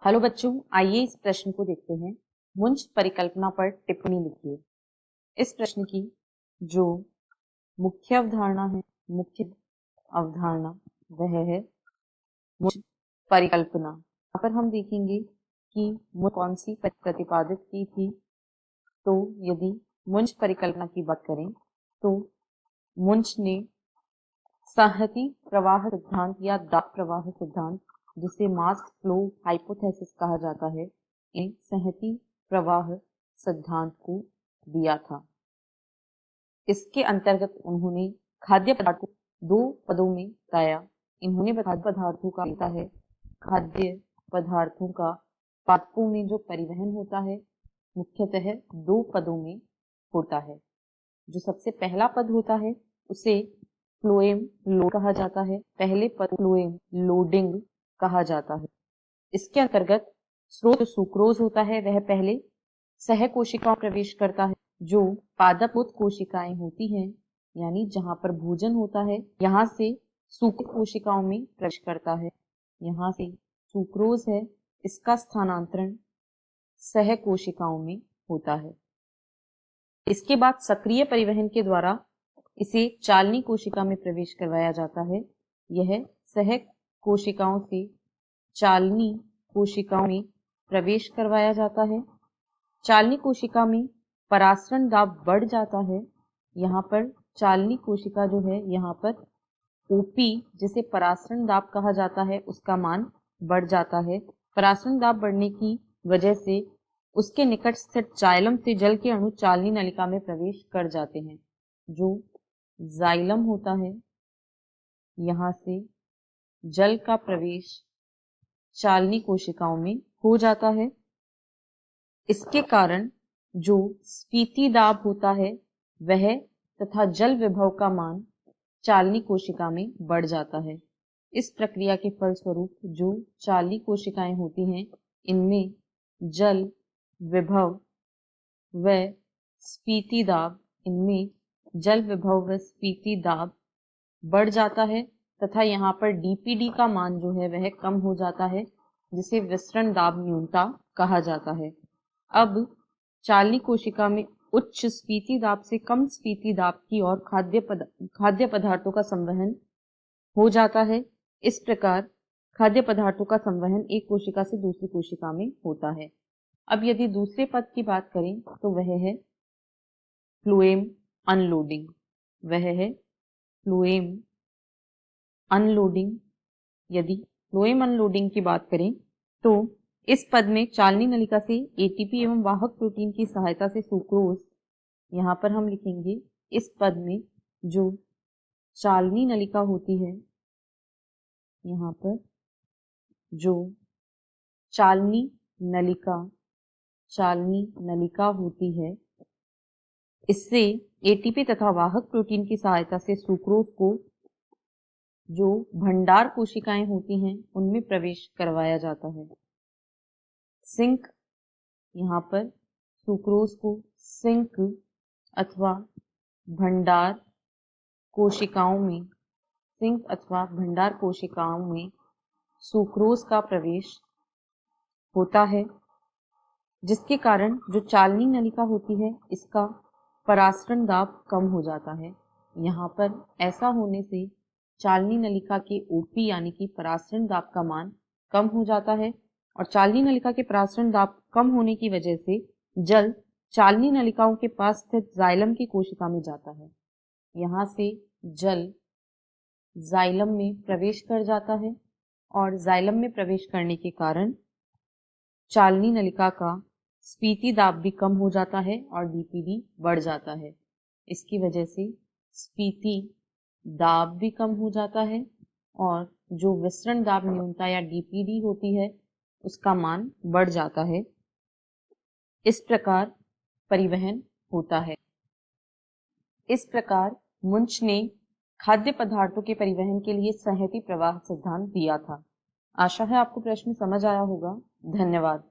Hello बच्चों, आइए इस प्रश्न को देखते हैं। मुंज परिकल्पना पर टिप्पणी लिखिए। इस प्रश्न की जो मुख्य अवधारणा है, मुख्य अवधारणा वह है मुंज परिकल्पना। यहाँ पर हम देखेंगे कि मुंज कौन सी प्रतिपादित की थी। तो यदि मुंज परिकल्पना की बात करें तो मुंज ने संहति प्रवाह सिद्धांत या दाब प्रवाह सिद्धांत, जिसे मास फ्लो हाइपोथेसिस कहा जाता है, इन संहति प्रवाह सिद्धांत को दिया था। इसके अंतर्गत उन्होंने खाद्य पदार्थों को दो पदों में बताया। इन्होंने खाद्य पदार्थों का होता है, खाद्य पदार्थों का पादपों में जो परिवहन होता है मुख्यतः दो पदों में होता है। जो सबसे पहला पद होता है उसे फ्लोएम लोड कहा जाता है। पहले पद फ्लोएम लोडिंग कहा जाता है। इसके अंतर्गत स्रोत सुक्रोज होता है, वह पहले सह कोशिकाओं प्रवेश करता है। जो पादपोत कोशिकाएं होती हैं, यानी जहां पर भोजन होता है, यहाँ से सूक्ष्म कोशिकाओं में प्रवेश करता है। यहाँ से सुक्रोज है, इसका स्थानांतरण सह कोशिकाओं में होता है। इसके बाद सक्रिय परिवहन के द्वारा इसे चालनी कोशिका में प्रवेश करवाया जाता है। यह सह कोशिकाओं से चालनी कोशिकाओं में प्रवेश करवाया जाता है। चालनी कोशिका में परासरण दाब बढ़ जाता है। यहाँ पर चालनी कोशिका जो है, यहाँ पर ओपी जिसे परासरण दाब कहा जाता है, उसका मान बढ़ जाता है। परासरण दाब बढ़ने की वजह से उसके निकट स्थित जाइलम से जल के अणु चालनी नलिका में प्रवेश कर जाते हैं। जो जाइलम होता है, यहाँ से जल का प्रवेश चालनी कोशिकाओं में हो जाता है। इसके कारण जो स्फीति दाब होता है वह तथा जल विभव का मान चालनी कोशिका में बढ़ जाता है। इस प्रक्रिया के फलस्वरूप जो चालनी कोशिकाएं होती हैं, इनमें जल विभव व स्फीति दाब बढ़ जाता है तथा यहाँ पर डीपीडी का मान जो है वह कम हो जाता है, जिसे विसरण दाब न्यूनता कहा जाता है। अब चालनी कोशिका में उच्च स्फीति दाब से कम स्फीति दाब की ओर खाद्य पदार्थों का संवहन हो जाता है। इस प्रकार खाद्य पदार्थों का संवहन एक कोशिका से दूसरी कोशिका में होता है। अब यदि दूसरे पद की बात करें तो वह है फ्लोएम अनलोडिंग। यदि फ्लोएम अनलोडिंग की बात करें तो इस पद में चालनी नलिका से एटीपी एवं वाहक प्रोटीन की सहायता से सुक्रोज, यहाँ पर हम लिखेंगे इस पद में जो चालनी नलिका होती है, यहाँ पर जो चालनी नलिका होती है, इससे एटीपी तथा वाहक प्रोटीन की सहायता से सुक्रोज को जो भंडार कोशिकाएं होती हैं उनमें प्रवेश करवाया जाता है। सिंक, यहाँ पर सुक्रोज को सिंक अथवा भंडार कोशिकाओं में सुक्रोज का प्रवेश होता है, जिसके कारण जो चालनी नलिका होती है इसका परासरण दाब कम हो जाता है। यहाँ पर ऐसा होने से चालनी नलिका के ओपी यानी कि परासरण दाब का मान कम हो जाता है और चालनी नलिका के परासरण दाब कम होने की वजह से जल चालनी नलिकाओं के पास स्थित जाइलम की कोशिका में जाता है। यहाँ से जल जाइलम में प्रवेश कर जाता है और जाइलम में प्रवेश करने के कारण चालनी नलिका का स्फीति दाब भी कम हो जाता है और डीपीडी बढ़ जाता है। इसकी वजह से स्फीति दाब भी कम हो जाता है और जो विसरण दाब न्यूनता या डीपीडी होती है उसका मान बढ़ जाता है। इस प्रकार परिवहन होता है। इस प्रकार मुंज ने खाद्य पदार्थों के परिवहन के लिए संहति प्रवाह सिद्धांत दिया था। आशा है आपको प्रश्न समझ आया होगा। धन्यवाद।